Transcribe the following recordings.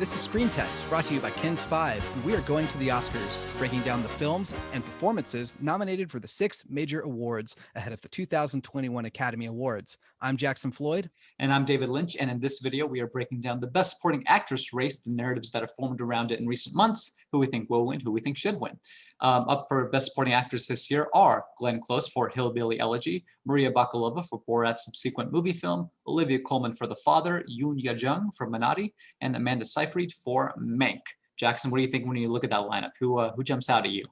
This is Screen Test, brought to you by Ken's 5, and we are going to the Oscars, breaking down the films and performances nominated for the 6 major awards ahead of the 2021 Academy Awards. I'm Jackson Floyd. And I'm David Lynch, and in this video, we are breaking down the Best Supporting Actress race, the narratives that have formed around it in recent months, who we think will win, who we think should win. Up for Best Supporting Actress this year are Glenn Close for Hillbilly Elegy, Maria Bakalova for Borat Subsequent Movie-Film, Olivia Colman for The Father, Youn Yuh-jung for Minari, and Amanda Seyfried for Mank. Jackson, what do you think when you look at that lineup? Who jumps out at you?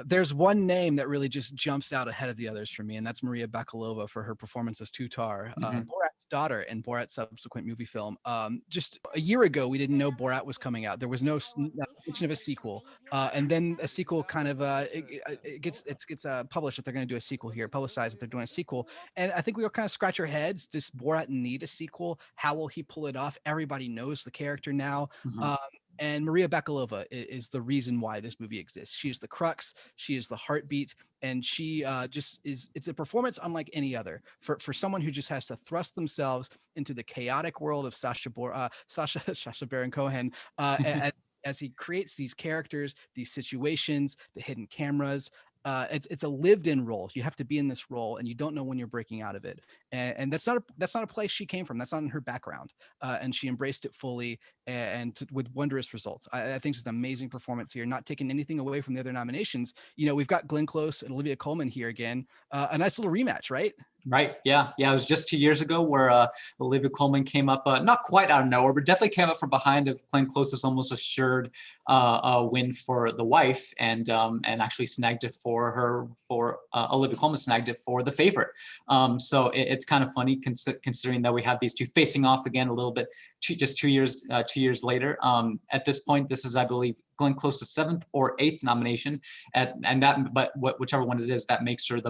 There's one name that really just jumps out ahead of the others for me, and that's Maria Bakalova for her performance as Tutar, Borat's daughter in Borat Subsequent Movie-Film. Just a year ago, we didn't know Borat was coming out. There was no mention of a sequel, and then a sequel kind of it gets published that they're going to do a sequel here, publicized that they're doing a sequel, and I think we all kind of scratch our heads. Does Borat need a sequel? How will he pull it off? Everybody knows the character now. And Maria Bakalova is the reason why this movie exists. She is the crux. She is the heartbeat. And she just is, it's a performance unlike any other for someone who just has to thrust themselves into the chaotic world of Sacha Baron Cohen as he creates these characters, these situations, the hidden cameras. It's a lived-in role. You have to be in this role, and you don't know when you're breaking out of it. And that's not a place she came from. That's not in her background. And she embraced it fully with wondrous results. I think it's an amazing performance here. Not taking anything away from the other nominations. You know, we've got Glenn Close and Olivia Colman here again. A nice little rematch, right? Right. Yeah. It was just 2 years ago where Olivia Colman came up, not quite out of nowhere, but definitely came up from behind of Glenn Close's almost assured win for The Wife, and actually snagged it for Olivia Colman snagged it for The Favorite. So it's kind of funny considering that we have these two facing off again a little bit, just 2 years later. At this point, this is, I believe, Glenn Close's 7th or 8th nomination, whichever one it is, that makes her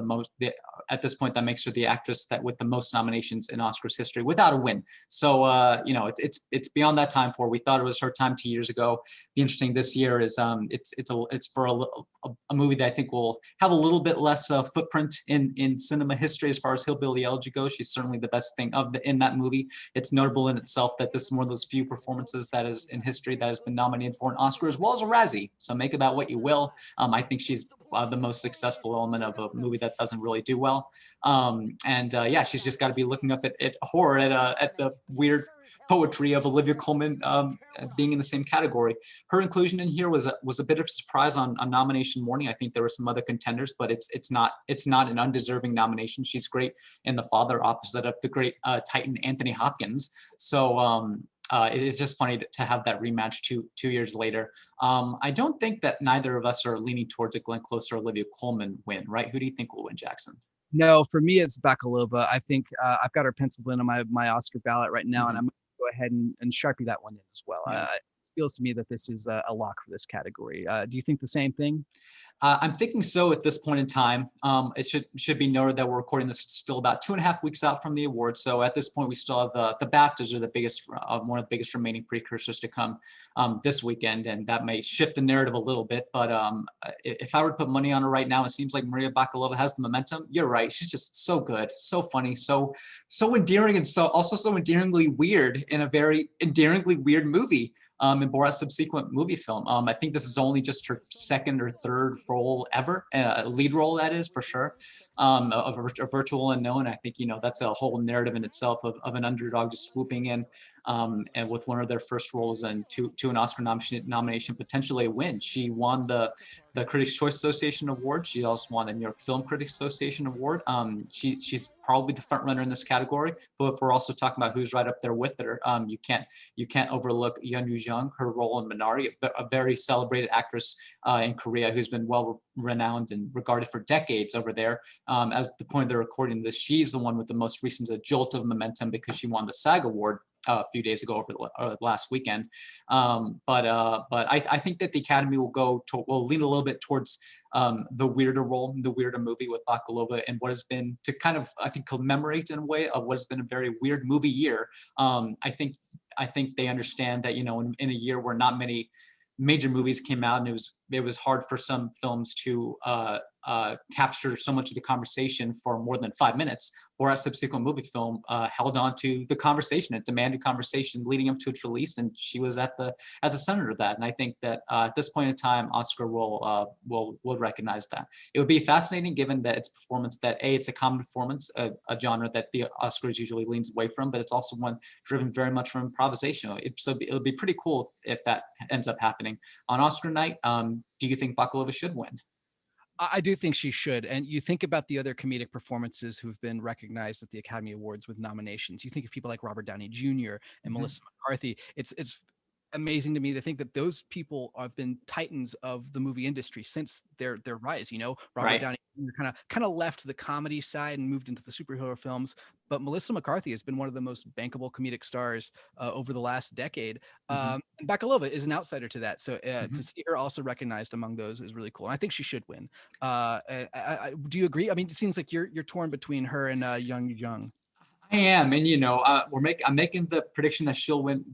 at this point, that makes her the actress that with the most nominations in Oscars history without a win. So it's beyond that time for. We thought it was her time 2 years ago. The interesting this year is it's for a movie that I think will have a little bit less footprint in cinema history as far as Hillbilly Elegy goes. She's certainly the best thing in that movie. It's notable in itself that this is one of those few performances that is in history that has been nominated for an Oscar as well as a Razzie. So make of that what you will. I think she's the most successful element of a movie that doesn't really do well. She's just got to be looking up at horror, at the weird poetry of Olivia Colman being in the same category. Her inclusion in here was a bit of a surprise on nomination morning. I think there were some other contenders, but it's not an undeserving nomination. She's great in The Father, opposite of the great Titan Anthony Hopkins. So it's just funny to have that rematch two years later. I don't think that neither of us are leaning towards a Glenn Close or Olivia Colman win, right? Who do you think will win, Jackson? No, for me, it's Bakalova. I think I've got her penciled in on my Oscar ballot right now, and I'm going to go ahead and Sharpie that one in as well. Yeah. It feels to me that this is a lock for this category. Do you think the same thing? I'm thinking so at this point in time. It should be noted that we're recording this still about 2.5 weeks out from the awards. So at this point, we still have the BAFTAs are the biggest, one of the biggest remaining precursors to come this weekend, and that may shift the narrative a little bit. But if I were to put money on her right now, it seems like Maria Bakalova has the momentum. You're right; she's just so good, so funny, so endearing, and so endearingly weird in a very endearingly weird movie. In Borat Subsequent Moviefilm. I think this is only just her second or third role ever, lead role that is for sure, of a virtual unknown. I think that's a whole narrative in itself of an underdog just swooping in, and with one of their first roles and to an Oscar nomination, potentially a win. She won the Critics' Choice Association Award. She also won the New York Film Critics Association Award. She's probably the front runner in this category. But if we're also talking about who's right up there with her, you can't overlook Youn Yuh-jung, her role in Minari, a very celebrated actress in Korea who's been well renowned and regarded for decades over there. As the point of the recording this, she's the one with the most recent jolt of momentum because she won the SAG Award a few days ago over the last weekend. But I think that the Academy will lean a little bit towards the weirder role, the weirder movie with Bakalova, and what has been to kind of, I think, commemorate in a way of what has been a very weird movie year. I think they understand that, in a year where not many major movies came out, and it was hard for some films to capture so much of the conversation for more than 5 minutes. Borat Subsequent Moviefilm held on to the conversation. It demanded conversation leading up to its release, and she was at the center of that. And I think that at this point in time, Oscar will recognize that. It would be fascinating, given that its performance, that it's a common performance, a genre that the Oscars usually leans away from, but it's also one driven very much from improvisation. So it'll be pretty cool if that ends up happening on Oscar night. Do you think Bakalova should win? I do think she should. And you think about the other comedic performances who've been recognized at the Academy Awards with nominations. You think of people like Robert Downey Jr. and Melissa McCarthy. It's amazing to me to think that those people have been titans of the movie industry since their rise. You know, Robert Downey Jr. kind of left the comedy side and moved into the superhero films, but Melissa McCarthy has been one of the most bankable comedic stars over the last decade. And Bakalova is an outsider to that, so to see her also recognized among those is really cool. And I think she should win. Do you agree? I mean, it seems like you're torn between her and Youn Yuh-jung. I am, and I'm making the prediction that she'll win.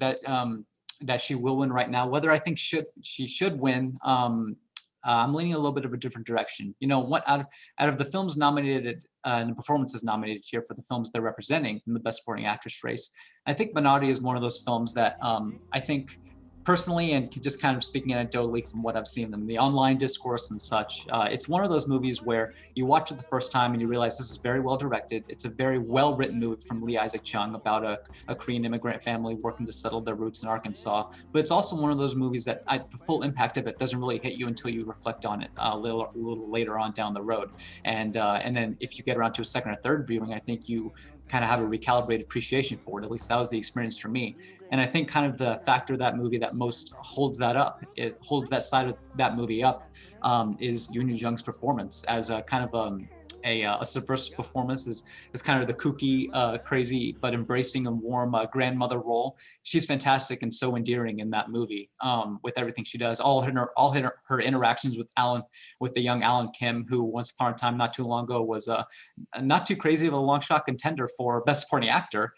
That she will win right now. Whether I think she should win, I'm leaning a little bit of a different direction. You know, what out of the films nominated and the performances nominated here for the films they're representing in the Best Supporting Actress race, I think Minari is one of those films that I think personally, and just kind of speaking anecdotally from what I've seen in the online discourse and such, it's one of those movies where you watch it the first time and you realize this is very well directed. It's a very well written movie from Lee Isaac Chung about a Korean immigrant family working to settle their roots in Arkansas. But it's also one of those movies that the full impact of it doesn't really hit you until you reflect on it a little later on down the road. And then if you get around to a second or third viewing, I think you kind of have a recalibrated appreciation for it. At least that was the experience for me. And I think kind of the factor of that movie that most holds that side of that movie up is Youn Yuh-jung's performance as a kind of a subversive performance, is kind of the kooky, crazy, but embracing and warm grandmother role. She's fantastic and so endearing in that movie with everything she does. All her interactions with the young Alan Kim, who once upon a time, not too long ago, was not too crazy of a long shot contender for Best Supporting Actor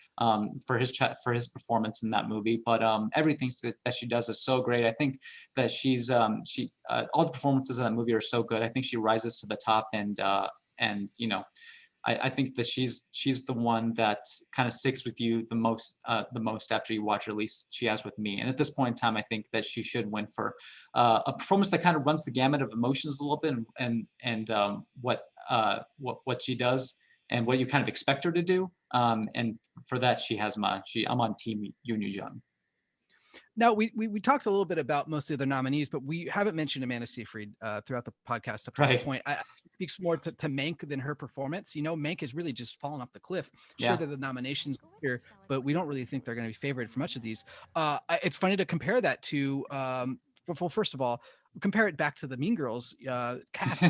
for his performance in that movie. But everything that she does is so great. I think that all the performances in that movie are so good. I think she rises to the top, and you know, I think that she's the one that kind of sticks with you the most after you watch her. At least she has with me. And at this point in time, I think that she should win for a performance that kind of runs the gamut of emotions a little bit, and what she does and what you kind of expect her to do. And for that, I'm on team Youn Yuh-jung. Now, we talked a little bit about most of the nominees, but we haven't mentioned Amanda Seyfried throughout the podcast up to this point. It speaks more to Mank than her performance. You know, Mank has really just fallen off the cliff. Sure that the nominations here, but we don't really think they're going to be favored for much of these. It's funny to compare that to, well, first of all, compare it back to the Mean Girls cast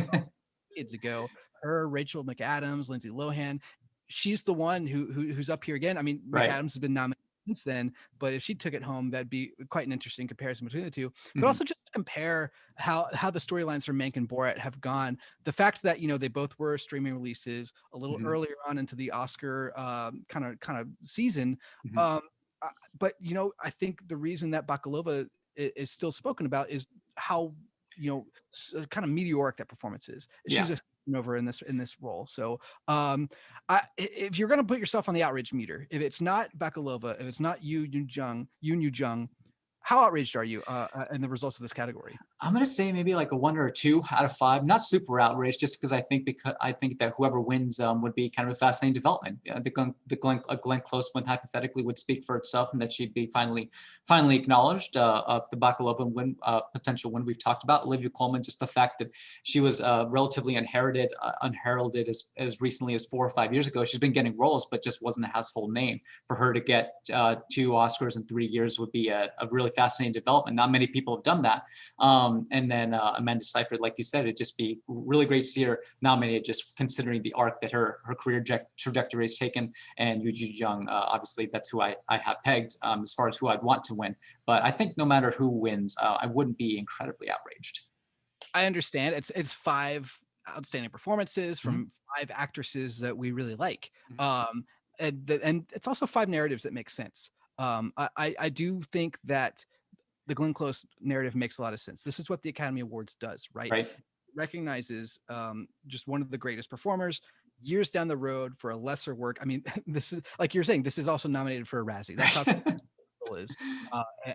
kids ago. Her, Rachel McAdams, Lindsay Lohan. She's the one who's up here again. I mean, McAdams has been nominated since then, but if she took it home, that'd be quite an interesting comparison between the two. But also just to compare how the storylines for Mank and Borat have gone. The fact that, you know, they both were streaming releases a little earlier on into the Oscar kind of season. But, you know, I think the reason that Bakalova is still spoken about is how, you know, kind of meteoric that performance is. She's a over in this role. So if you're going to put yourself on the outrage meter, if it's not Bakalova, if it's not Youn Yuh-jung, how outraged are you in the results of this category? I'm going to say maybe like a 1 or a 2 out of 5. Not super outraged, just because I think that whoever wins would be kind of a fascinating development. Glenn Close win hypothetically would speak for itself, and that she'd be finally acknowledged. The Bakalova win, potential win we've talked about. Olivia Colman, just the fact that she was relatively unheralded as recently as 4 or 5 years ago. She's been getting roles, but just wasn't a household name. For her to get 2 Oscars in 3 years would be a really fascinating development. Not many people have done that. And then Amanda Seyfried, like you said, it'd just be really great to see her nominated, just considering the arc that her career trajectory has taken. And Youn Yuh-jung, obviously, that's who I have pegged as far as who I'd want to win. But I think no matter who wins, I wouldn't be incredibly outraged. I understand. It's 5 outstanding performances from 5 actresses that we really like. And it's also 5 narratives that make sense. I do think that the Glenn Close narrative makes a lot of sense. This is what the Academy Awards does, right? recognizes just one of the greatest performers years down the road for a lesser work. I mean, this is like you're saying, this is also nominated for a Razzie. That's how cool is,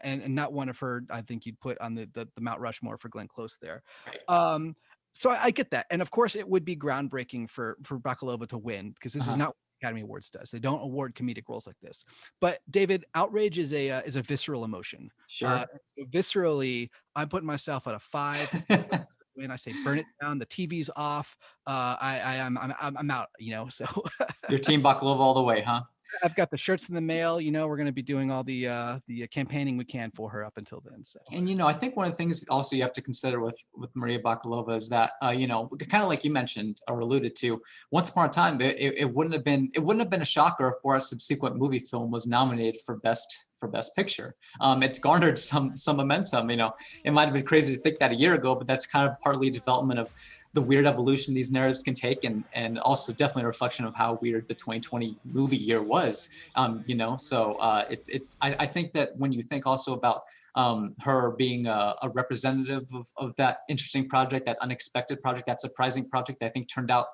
and not one of her. I think you'd put on the Mount Rushmore for Glenn Close there. Right. So I get that, and of course it would be groundbreaking for Bakalova to win, because this is not what Academy Awards does. They don't award comedic roles like this. But David, outrage is a visceral emotion. Sure. So viscerally, I'm putting myself at a 5. When I say burn it down, the TV's off. I'm out. So Your team Bakalova all the way, huh? I've got the shirts in the mail. We're going to be doing all the campaigning we can for her up until then. So, and I think one of the things also you have to consider with Maria Bakalova is that kind of like you mentioned or alluded to, once upon a time it wouldn't have been a shocker if Borat Subsequent Moviefilm was nominated for best picture. It's garnered some momentum. It might have been crazy to think that a year ago, but that's kind of partly development of the weird evolution these narratives can take, and also definitely a reflection of how weird the 2020 movie year was. So I think that when you think also about her being a representative of that interesting project, that unexpected project, that surprising project that I think turned out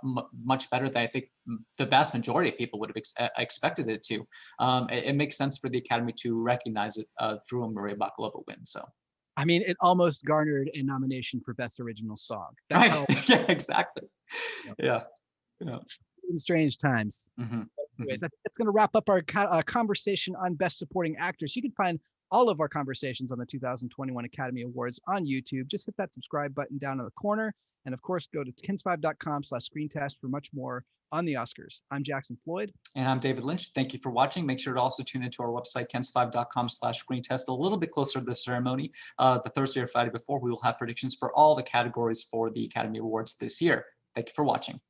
much better than I think the vast majority of people would have expected it to. It makes sense for the Academy to recognize it through a Maria Bakalova win. So. I mean, it almost garnered a nomination for Best Original Song. That's right. Yeah, exactly. Yeah. In strange times. Anyways, that's going to wrap up our conversation on Best Supporting Actors. You can find all of our conversations on the 2021 Academy Awards on YouTube. Just hit that subscribe button down in the corner. And of course, go to kens5.com/screentest for much more on the Oscars. I'm Jackson Floyd. And I'm David Lynch. Thank you for watching. Make sure to also tune into our website, kens5.com/screentest, a little bit closer to the ceremony. The Thursday or Friday before, we will have predictions for all the categories for the Academy Awards this year. Thank you for watching.